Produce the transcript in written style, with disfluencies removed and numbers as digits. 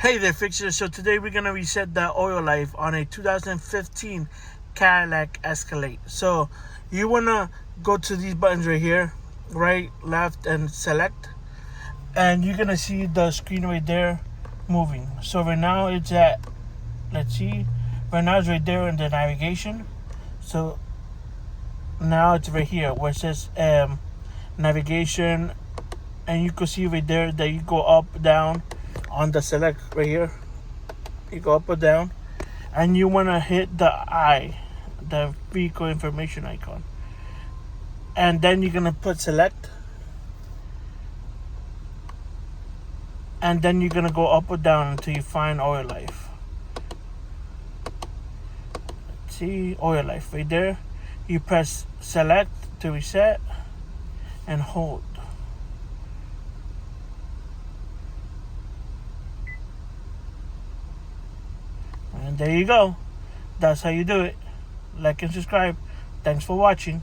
Hey there, fixers. So today we're gonna reset the oil life on a 2015 Cadillac Escalade. So you wanna go to these buttons right here, right, left, and select, and you're gonna see the screen right there moving. So right now it's at, let's see, right now it's right there in the navigation. So now it's right here where it says navigation, and you can see right there that you go up, down on the select right here. You go up or down, and you want to hit the the vehicle information icon, and then you're gonna put select, and then you're gonna go up or down until you find oil life. Let's see, oil life right there. You press select to reset and hold. And there you go. That's how you do it. Like and subscribe. Thanks for watching.